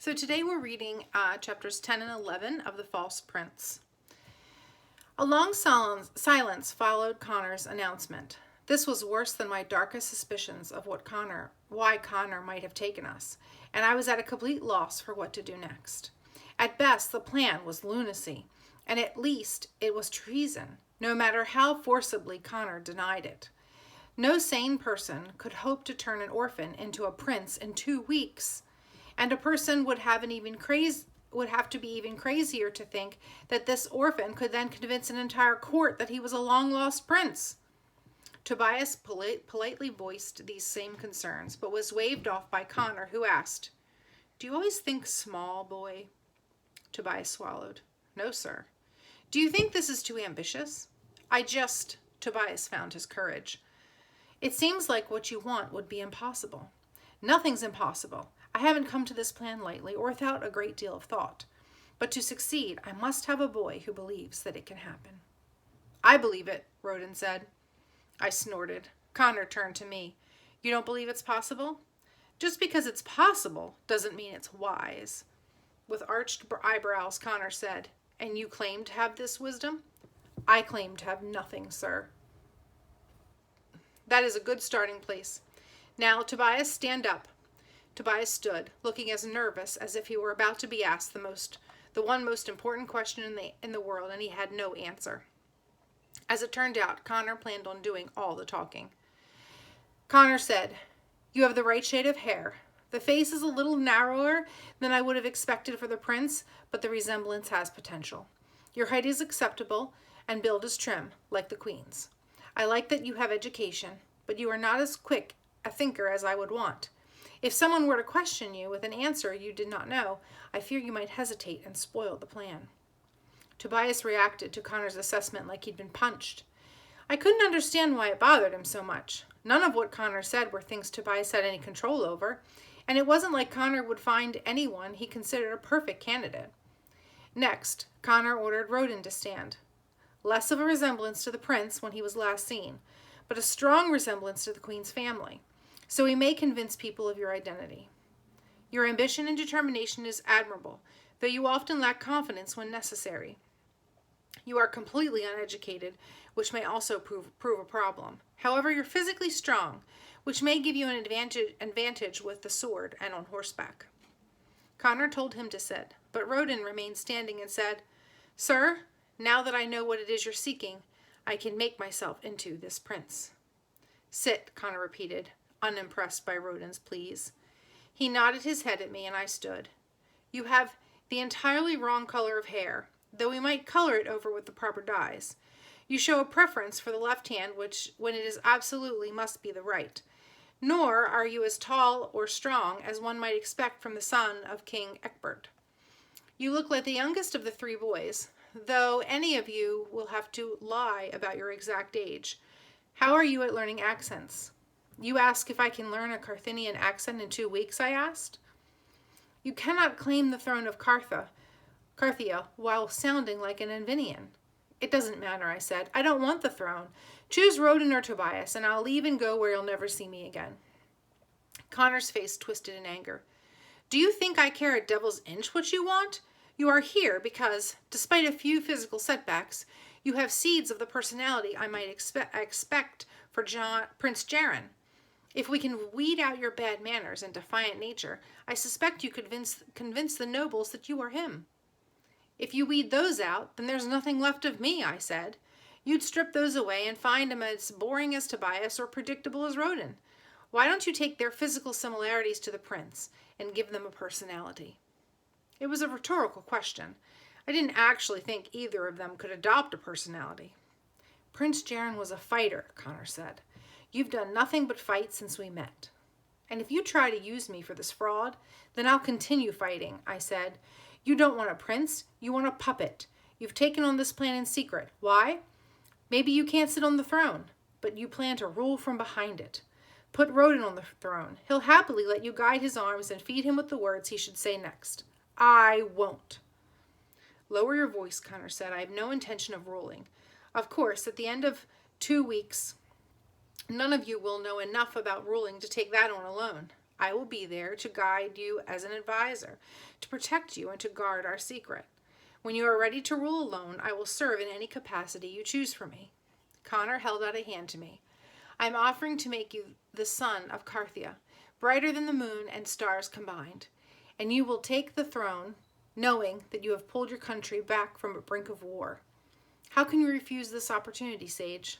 So today we're reading chapters 10 and 11 of The False Prince. A long silence followed Connor's announcement. This was worse than my darkest suspicions of why Connor might have taken us, and I was at a complete loss for what to do next. At best, the plan was lunacy, and at least it was treason, no matter how forcibly Connor denied it. No sane person could hope to turn an orphan into a prince in 2 weeks. And a person would have to be even crazier to think that this orphan could then convince an entire court that he was a long-lost prince. Tobias politely voiced these same concerns, but was waved off by Connor, who asked, "Do you always think small, boy?" Tobias swallowed. "No, sir." "Do you think this is too ambitious?" Tobias found his courage. "It seems like what you want would be impossible." "Nothing's impossible. I haven't come to this plan lightly or without a great deal of thought. But to succeed, I must have a boy who believes that it can happen." "I believe it," Roden said. I snorted. Connor turned to me. "You don't believe it's possible?" "Just because it's possible doesn't mean it's wise." With arched eyebrows, Connor said, "And you claim to have this wisdom?" "I claim to have nothing, sir." "That is a good starting place. Now, Tobias, stand up." Tobias stood, looking as nervous as if he were about to be asked the one most important question in the world, and he had no answer. As it turned out, Connor planned on doing all the talking. Connor said, "You have the right shade of hair. The face is a little narrower than I would have expected for the prince, but the resemblance has potential. Your height is acceptable, and build is trim, like the queen's. I like that you have education, but you are not as quick a thinker as I would want. If someone were to question you with an answer you did not know, I fear you might hesitate and spoil the plan." Tobias reacted to Connor's assessment like he'd been punched. I couldn't understand why it bothered him so much. None of what Connor said were things Tobias had any control over, and it wasn't like Connor would find anyone he considered a perfect candidate. Next, Connor ordered Roden to stand. Less of a resemblance to the prince when he was last seen, but a strong resemblance to the queen's family. So he may convince people of your identity. Your ambition and determination is admirable, though you often lack confidence when necessary. You are completely uneducated, which may also prove a problem. However, you're physically strong, which may give you an advantage with the sword and on horseback. Connor told him to sit, but Roden remained standing and said, "Sir, now that I know what it is you're seeking, I can make myself into this prince." "Sit," Connor repeated, unimpressed by Roden's pleas. He nodded his head at me, and I stood. "You have the entirely wrong color of hair, though we might color it over with the proper dyes. You show a preference for the left hand, which, when it is absolutely, must be the right. Nor are you as tall or strong as one might expect from the son of King Egbert. You look like the youngest of the 3 boys, though any of you will have to lie about your exact age. How are you at learning accents?" "You ask if I can learn a Carthaginian accent in 2 weeks?" I asked. "You cannot claim the throne of Carthia while sounding like an Invinian." "It doesn't matter," I said. "I don't want the throne. Choose Roden or Tobias, and I'll leave and go where you'll never see me again." Connor's face twisted in anger. "Do you think I care a devil's inch what you want? You are here because, despite a few physical setbacks, you have seeds of the personality I might expect for Prince Jaron. If we can weed out your bad manners and defiant nature, I suspect you could convince the nobles that you are him." "If you weed those out, then there's nothing left of me," I said. "You'd strip those away and find him as boring as Tobias or predictable as Roden. Why don't you take their physical similarities to the prince and give them a personality?" It was a rhetorical question. I didn't actually think either of them could adopt a personality. "Prince Jaron was a fighter," Connor said. "You've done nothing but fight since we met. And if you try to use me for this fraud, then I'll continue fighting," I said. "You don't want a prince, you want a puppet. You've taken on this plan in secret. Why? Maybe you can't sit on the throne, but you plan to rule from behind it. Put Roden on the throne. He'll happily let you guide his arms and feed him with the words he should say next. I won't." "Lower your voice," Connor said. "I have no intention of ruling. Of course, at the end of 2 weeks, none of you will know enough about ruling to take that on alone. I will be there to guide you as an advisor, to protect you and to guard our secret. When you are ready to rule alone, I will serve in any capacity you choose for me." Connor held out a hand to me. "I am offering to make you the son of Carthia, brighter than the moon and stars combined, and you will take the throne, knowing that you have pulled your country back from a brink of war. How can you refuse this opportunity, sage?"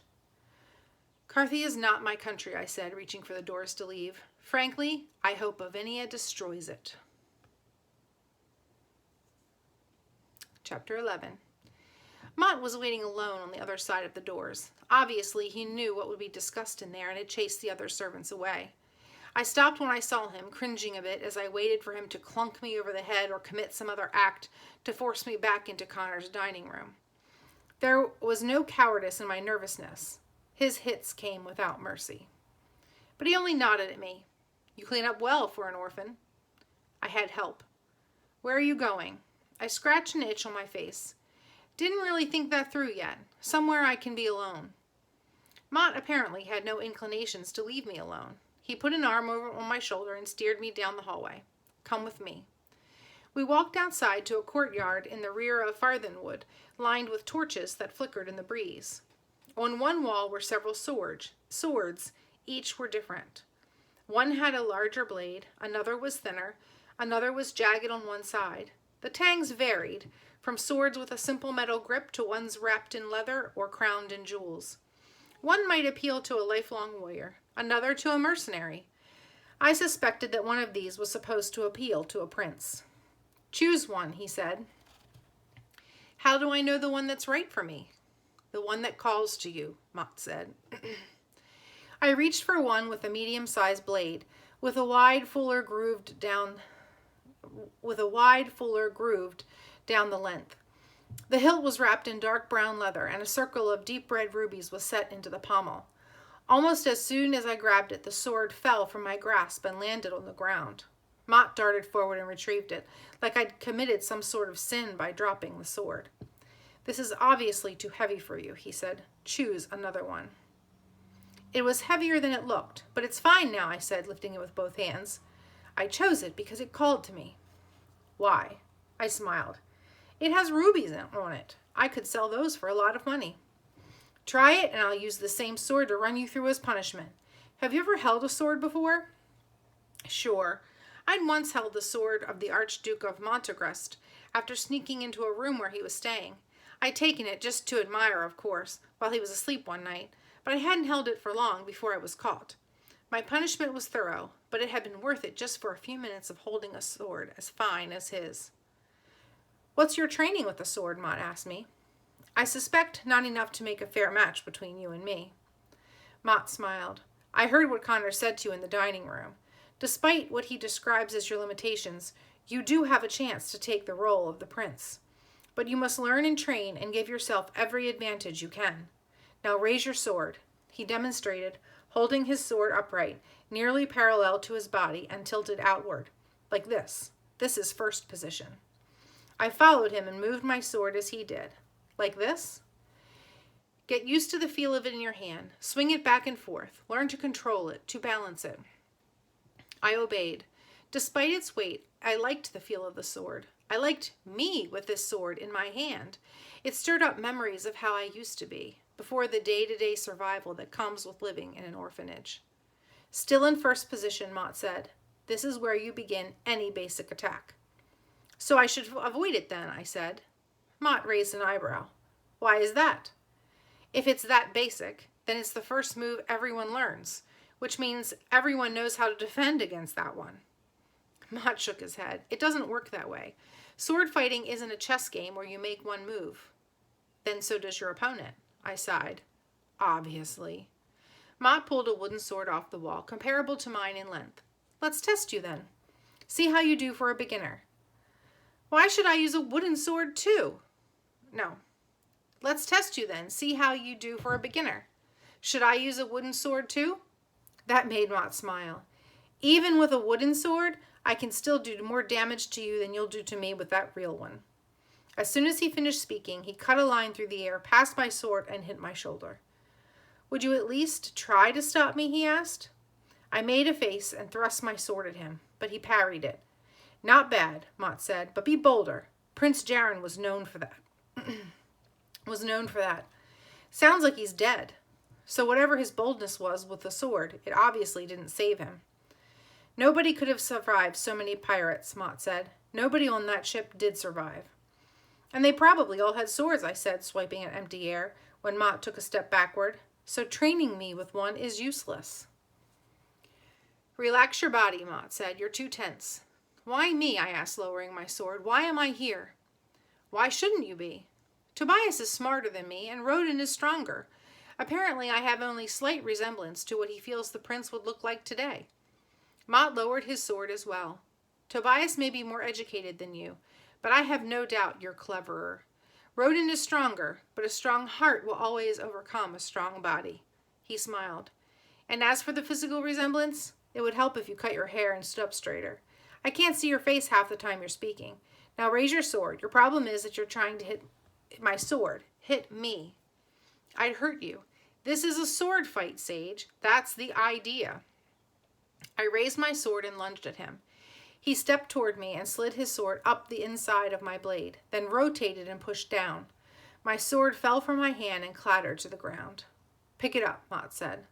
"Carthia is not my country," I said, reaching for the doors to leave. "Frankly, I hope Avinia destroys it." Chapter 11. Mott was waiting alone on the other side of the doors. Obviously, he knew what would be discussed in there and had chased the other servants away. I stopped when I saw him, cringing a bit as I waited for him to clunk me over the head or commit some other act to force me back into Connor's dining room. There was no cowardice in my nervousness. His hits came without mercy. But he only nodded at me. "You clean up well for an orphan." I had help. "Where are you going?" I scratched an itch on my face. Didn't really think that through yet. Somewhere I can be alone. Mott apparently had no inclinations to leave me alone. He put an arm over on my shoulder and steered me down the hallway. "Come with me." We walked outside to a courtyard in the rear of Farthenwood, lined with torches that flickered in the breeze. On one wall were several swords. Each were different. One had a larger blade, another was thinner, another was jagged on one side. The tangs varied, from swords with a simple metal grip to ones wrapped in leather or crowned in jewels. One might appeal to a lifelong warrior, another to a mercenary. I suspected that one of these was supposed to appeal to a prince. "Choose one," he said. "How do I know the one that's right for me?" "The one that calls to you," Mott said. I reached for one with a medium-sized blade, with a wide fuller grooved down the length. The hilt was wrapped in dark brown leather, and a circle of deep red rubies was set into the pommel. Almost as soon as I grabbed it, the sword fell from my grasp and landed on the ground. Mott darted forward and retrieved it, like I'd committed some sort of sin by dropping the sword. "This is obviously too heavy for you," he said. "Choose another one." It was heavier than it looked, but it's fine now, I said, lifting it with both hands. "I chose it because it called to me." "Why?" I smiled. "It has rubies on it. I could sell those for a lot of money." "Try it, and I'll use the same sword to run you through as punishment. Have you ever held a sword before?" "Sure. I'd once held the sword of the Archduke of Montegrest after sneaking into a room where he was staying. I'd taken it just to admire, of course, while he was asleep one night, but I hadn't held it for long before I was caught. My punishment was thorough, but it had been worth it just for a few minutes of holding a sword as fine as his." "What's your training with the sword?" Mott asked me. "I suspect not enough to make a fair match between you and me." Mott smiled. "I heard what Connor said to you in the dining room. Despite what he describes as your limitations, you do have a chance to take the role of the prince. But you must learn and train and give yourself every advantage you can. Now raise your sword." He demonstrated, holding his sword upright, nearly parallel to his body and tilted outward. "Like this. This is first position." I followed him and moved my sword as he did. "Like this?" "Get used to the feel of it in your hand. Swing it back and forth. Learn to control it, to balance it." I obeyed. Despite its weight, I liked the feel of the sword. I liked me with this sword in my hand. It stirred up memories of how I used to be, before the day-to-day survival that comes with living in an orphanage. "Still in first position," Mott said. "This is where you begin any basic attack." "So I should avoid it then," I said. Mott raised an eyebrow. "Why is that?" "If it's that basic, then it's the first move everyone learns, which means everyone knows how to defend against that one." Mott shook his head. "It doesn't work that way. Sword fighting isn't a chess game where you make one move." "Then so does your opponent." I sighed. "Obviously." Mott pulled a wooden sword off the wall, comparable to mine in length. "Let's test you then. See how you do for a beginner." "Why should I use a wooden sword too?" "No. Let's test you then. See how you do for a beginner." "Should I use a wooden sword too?" That made Mott smile. "Even with a wooden sword, I can still do more damage to you than you'll do to me with that real one." As soon as he finished speaking, he cut a line through the air, past my sword, and hit my shoulder. "Would you at least try to stop me?" he asked. I made a face and thrust my sword at him, but he parried it. Not bad, Mott said, but be bolder. Prince Jarin was known for that. Sounds like he's dead. So whatever his boldness was with the sword, it obviously didn't save him. Nobody could have survived so many pirates, Mott said. Nobody on that ship did survive. And they probably all had swords, I said, swiping at empty air, when Mott took a step backward. So training me with one is useless. Relax your body, Mott said. You're too tense. Why me? I asked, lowering my sword. Why am I here? Why shouldn't you be? Tobias is smarter than me, and Roden is stronger. Apparently, I have only slight resemblance to what he feels the prince would look like today. Mott lowered his sword as well. Tobias may be more educated than you, but I have no doubt you're cleverer. Roden is stronger, but a strong heart will always overcome a strong body. He smiled. And as for the physical resemblance, it would help if you cut your hair and stood up straighter. I can't see your face half the time you're speaking. Now raise your sword. Your problem is that you're trying to hit my sword. Hit me. I'd hurt you. This is a sword fight, Sage. That's the idea. I raised my sword and lunged at him. He stepped toward me and slid his sword up the inside of my blade, then rotated and pushed down. My sword fell from my hand and clattered to the ground. Pick it up, Mott said.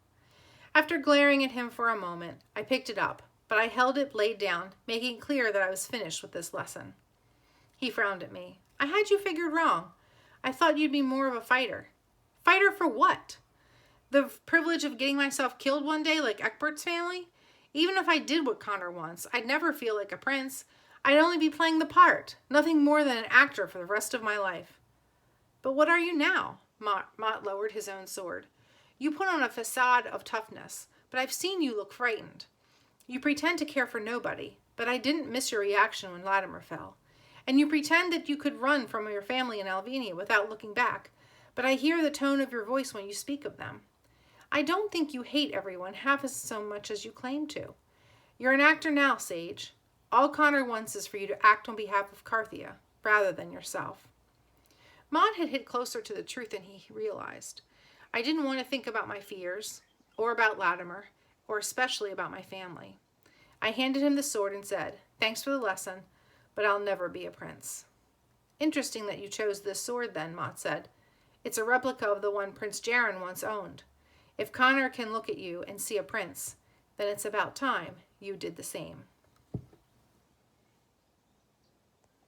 After glaring at him for a moment, I picked it up, but I held it blade down, making clear that I was finished with this lesson. He frowned at me. I had you figured wrong. I thought you'd be more of a fighter. Fighter for what? The privilege of getting myself killed one day like Eckbert's family? Even if I did what Connor wants, I'd never feel like a prince. I'd only be playing the part, nothing more than an actor for the rest of my life. But what are you now? Mott lowered his own sword. You put on a facade of toughness, but I've seen you look frightened. You pretend to care for nobody, but I didn't miss your reaction when Latimer fell. And you pretend that you could run from your family in Alvenia without looking back, but I hear the tone of your voice when you speak of them. I don't think you hate everyone half as so much as you claim to. You're an actor now, Sage. All Connor wants is for you to act on behalf of Carthia, rather than yourself. Mott had hit closer to the truth than he realized. I didn't want to think about my fears, or about Latimer, or especially about my family. I handed him the sword and said, Thanks for the lesson, but I'll never be a prince. Interesting that you chose this sword then, Mott said. It's a replica of the one Prince Jarin once owned. If Connor can look at you and see a prince, then it's about time you did the same.